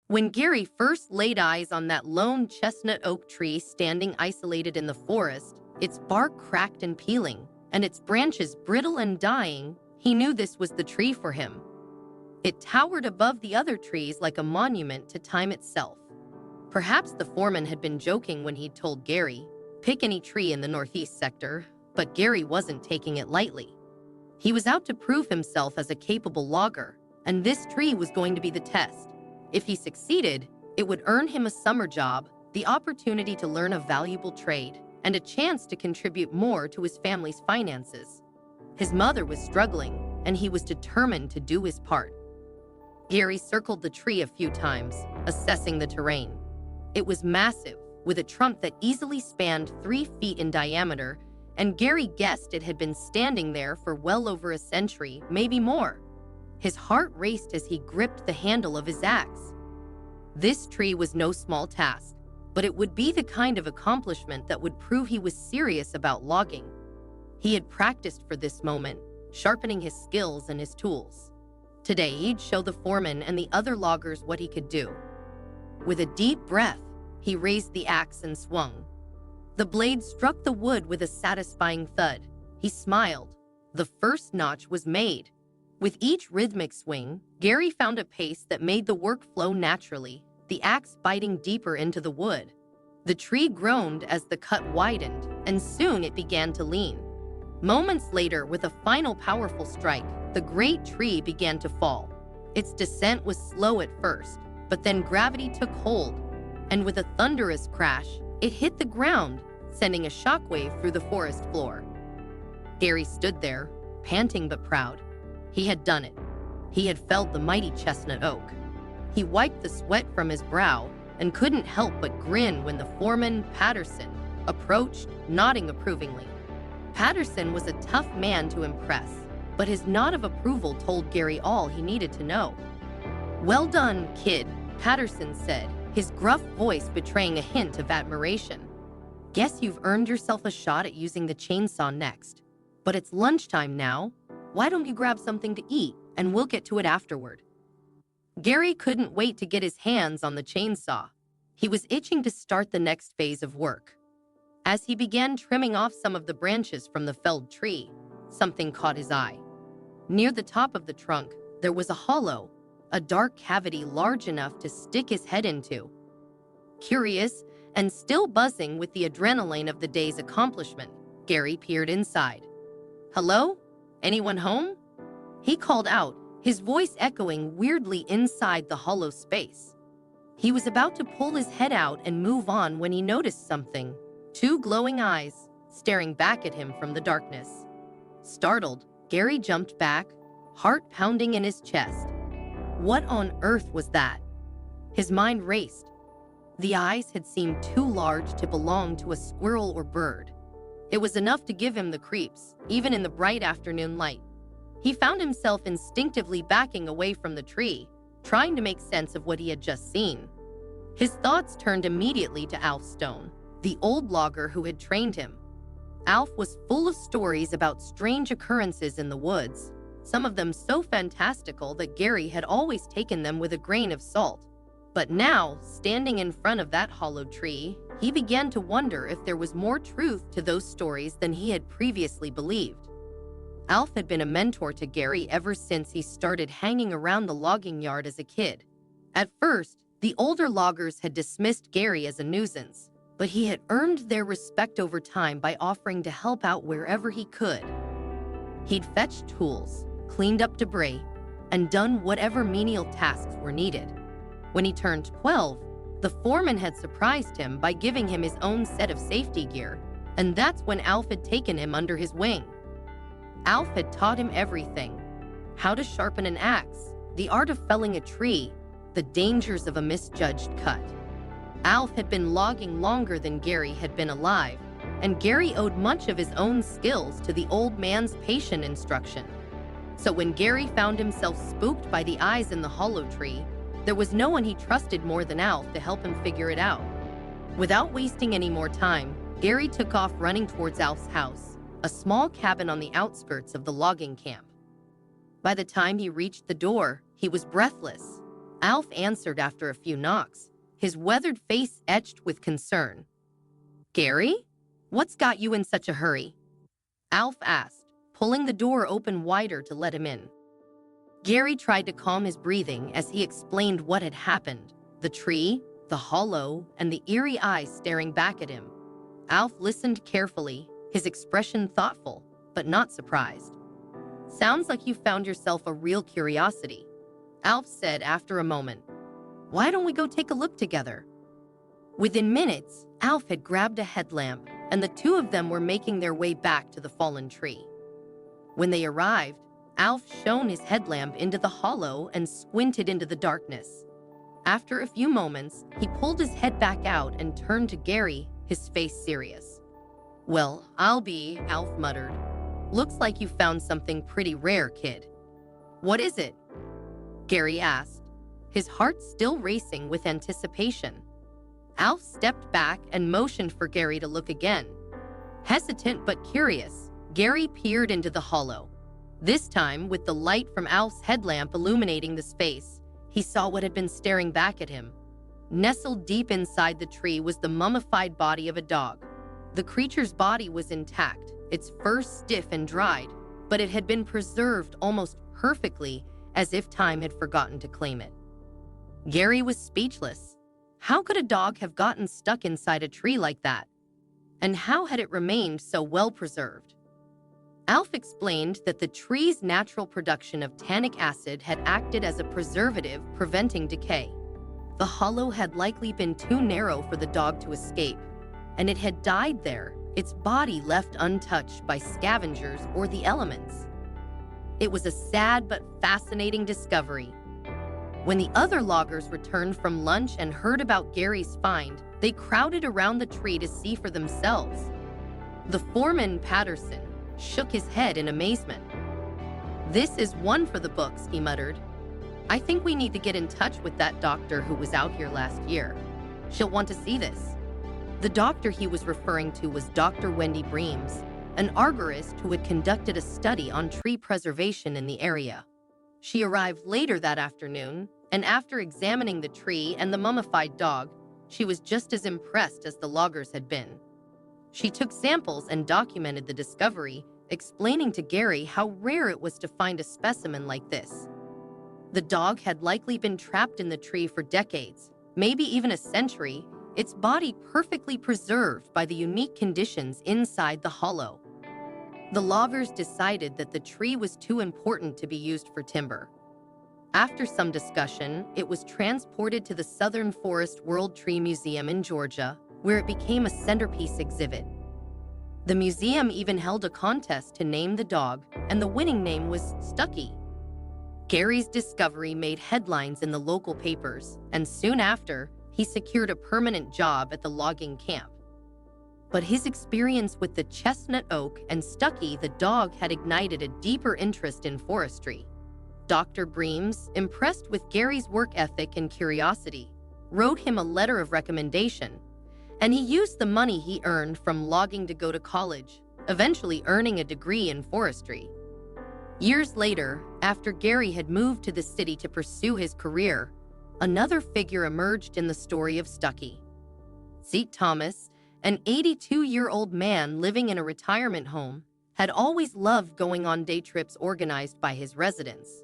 When Gary first laid eyes on that lone chestnut oak tree standing isolated in the forest, its bark cracked and peeling, and its branches brittle and dying, he knew this was the tree for him. It towered above the other trees like a monument to time itself. Perhaps the foreman had been joking when he'd told Gary, "Pick any tree in the northeast sector," but Gary wasn't taking it lightly. He was out to prove himself as a capable logger, and this tree was going to be the test. If he succeeded, it would earn him a summer job, the opportunity to learn a valuable trade, and a chance to contribute more to his family's finances. His mother was struggling, and he was determined to do his part. Gary circled the tree a few times, assessing the terrain. It was massive, with a trunk that easily spanned 3 feet in diameter, and Gary guessed it had been standing there for well over a century, maybe more. His heart raced as he gripped the handle of his axe. This tree was no small task, but it would be the kind of accomplishment that would prove he was serious about logging. He had practiced for this moment, sharpening his skills and his tools. Today, he'd show the foreman and the other loggers what he could do. With a deep breath, he raised the axe and swung. The blade struck the wood with a satisfying thud. He smiled. The first notch was made. With each rhythmic swing, Gary found a pace that made the work flow naturally, the axe biting deeper into the wood. The tree groaned as the cut widened, and soon it began to lean. Moments later, with a final powerful strike, the great tree began to fall. Its descent was slow at first, but then gravity took hold, and with a thunderous crash, it hit the ground, sending a shockwave through the forest floor. Gary stood there, panting but proud. He had done it. He had felled the mighty chestnut oak. He wiped the sweat from his brow and couldn't help but grin when the foreman, Patterson, approached, nodding approvingly. Patterson was a tough man to impress, but his nod of approval told Gary all he needed to know. "Well done, kid," Patterson said, his gruff voice betraying a hint of admiration. "Guess you've earned yourself a shot at using the chainsaw next. But it's lunchtime now. Why don't you grab something to eat, and we'll get to it afterward?" Gary couldn't wait to get his hands on the chainsaw. He was itching to start the next phase of work. As he began trimming off some of the branches from the felled tree, something caught his eye. Near the top of the trunk, there was a hollow, a dark cavity large enough to stick his head into. Curious, and still buzzing with the adrenaline of the day's accomplishment, Gary peered inside. "Hello? Anyone home?" He called out, his voice echoing weirdly inside the hollow space. He was about to pull his head out and move on when he noticed something. 2 glowing eyes, staring back at him from the darkness. Startled, Gary jumped back, heart pounding in his chest. What on earth was that? His mind raced. The eyes had seemed too large to belong to a squirrel or bird. It was enough to give him the creeps, even in the bright afternoon light. He found himself instinctively backing away from the tree, trying to make sense of what he had just seen. His thoughts turned immediately to Alf Stone, the old logger who had trained him. Alf was full of stories about strange occurrences in the woods, some of them so fantastical that Gary had always taken them with a grain of salt. But now, standing in front of that hollow tree, he began to wonder if there was more truth to those stories than he had previously believed. Alf had been a mentor to Gary ever since he started hanging around the logging yard as a kid. At first, the older loggers had dismissed Gary as a nuisance, but he had earned their respect over time by offering to help out wherever he could. He'd fetched tools, cleaned up debris, and done whatever menial tasks were needed. When he turned 12, the foreman had surprised him by giving him his own set of safety gear, and that's when Alf had taken him under his wing. Alf had taught him everything: how to sharpen an axe, the art of felling a tree, the dangers of a misjudged cut. Alf had been logging longer than Gary had been alive, and Gary owed much of his own skills to the old man's patient instruction. So when Gary found himself spooked by the eyes in the hollow tree, there was no one he trusted more than Alf to help him figure it out. Without wasting any more time, Gary took off running towards Alf's house, a small cabin on the outskirts of the logging camp. By the time he reached the door, he was breathless. Alf answered after a few knocks, his weathered face etched with concern. "Gary? What's got you in such a hurry?" Alf asked, pulling the door open wider to let him in. Gary tried to calm his breathing as he explained what had happened: the tree, the hollow, and the eerie eyes staring back at him. Alf listened carefully, his expression thoughtful, but not surprised. "Sounds like you found yourself a real curiosity," Alf said after a moment. "Why don't we go take a look together?" Within minutes, Alf had grabbed a headlamp, and the two of them were making their way back to the fallen tree. When they arrived, Alf shone his headlamp into the hollow and squinted into the darkness. After a few moments, he pulled his head back out and turned to Gary, his face serious. "Well, Alf muttered. "Looks like you found something pretty rare, kid." "What is it?" Gary asked, his heart still racing with anticipation. Alf stepped back and motioned for Gary to look again. Hesitant but curious, Gary peered into the hollow. This time, with the light from Alf's headlamp illuminating the space, he saw what had been staring back at him. Nestled deep inside the tree was the mummified body of a dog. The creature's body was intact, its fur stiff and dried, but it had been preserved almost perfectly, as if time had forgotten to claim it. Gary was speechless. How could a dog have gotten stuck inside a tree like that? And how had it remained so well preserved? Alf explained that the tree's natural production of tannic acid had acted as a preservative, preventing decay. The hollow had likely been too narrow for the dog to escape, and it had died there, its body left untouched by scavengers or the elements. It was a sad but fascinating discovery. When the other loggers returned from lunch and heard about Gary's find, they crowded around the tree to see for themselves. The foreman, Patterson, shook his head in amazement. "This is one for the books," he muttered. "I think we need to get in touch with that doctor who was out here last year. She'll want to see this." The doctor he was referring to was Dr. Wendy Breams, an arborist who had conducted a study on tree preservation in the area. She arrived later that afternoon, and after examining the tree and the mummified dog, she was just as impressed as the loggers had been. She took samples and documented the discovery, explaining to Gary how rare it was to find a specimen like this. The dog had likely been trapped in the tree for decades, maybe even a century, its body perfectly preserved by the unique conditions inside the hollow. The loggers decided that the tree was too important to be used for timber. After some discussion, it was transported to the Southern Forest World Tree Museum in Georgia, where it became a centerpiece exhibit. The museum even held a contest to name the dog, and the winning name was Stucky. Gary's discovery made headlines in the local papers, and soon after, he secured a permanent job at the logging camp. But his experience with the chestnut oak and Stucky the dog had ignited a deeper interest in forestry. Dr. Breams, impressed with Gary's work ethic and curiosity, wrote him a letter of recommendation, and he used the money he earned from logging to go to college, eventually earning a degree in forestry. Years later, after Gary had moved to the city to pursue his career, another figure emerged in the story of Stucky. Zeke Thomas, an 82-year-old man living in a retirement home, had always loved going on day trips organized by his residents.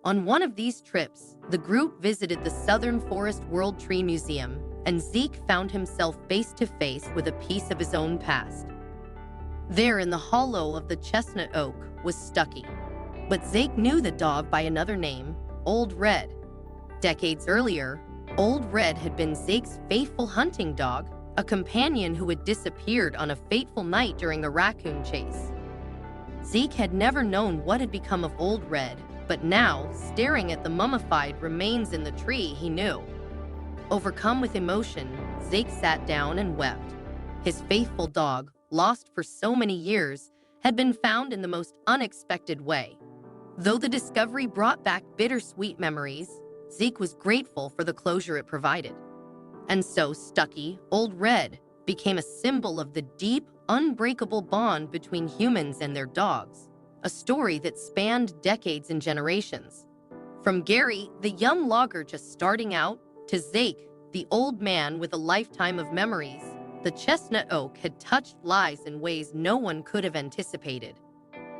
On one of these trips, the group visited the Southern Forest World Tree Museum, and Zeke found himself face-to-face with a piece of his own past. There in the hollow of the chestnut oak was Stucky, but Zeke knew the dog by another name, Old Red. Decades earlier, Old Red had been Zeke's faithful hunting dog, a companion who had disappeared on a fateful night during a raccoon chase. Zeke had never known what had become of Old Red, but now, staring at the mummified remains in the tree, he knew. Overcome with emotion, Zeke sat down and wept. His faithful dog, lost for so many years, had been found in the most unexpected way. Though the discovery brought back bittersweet memories, Zeke was grateful for the closure it provided. And so Stucky, Old Red, became a symbol of the deep, unbreakable bond between humans and their dogs, a story that spanned decades and generations. From Gary, the young logger just starting out, to Zake, the old man with a lifetime of memories, the chestnut oak had touched lives in ways no one could have anticipated.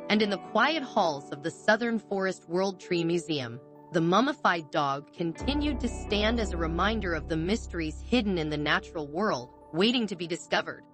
And in the quiet halls of the Southern Forest World Tree Museum, the mummified dog continued to stand as a reminder of the mysteries hidden in the natural world, waiting to be discovered.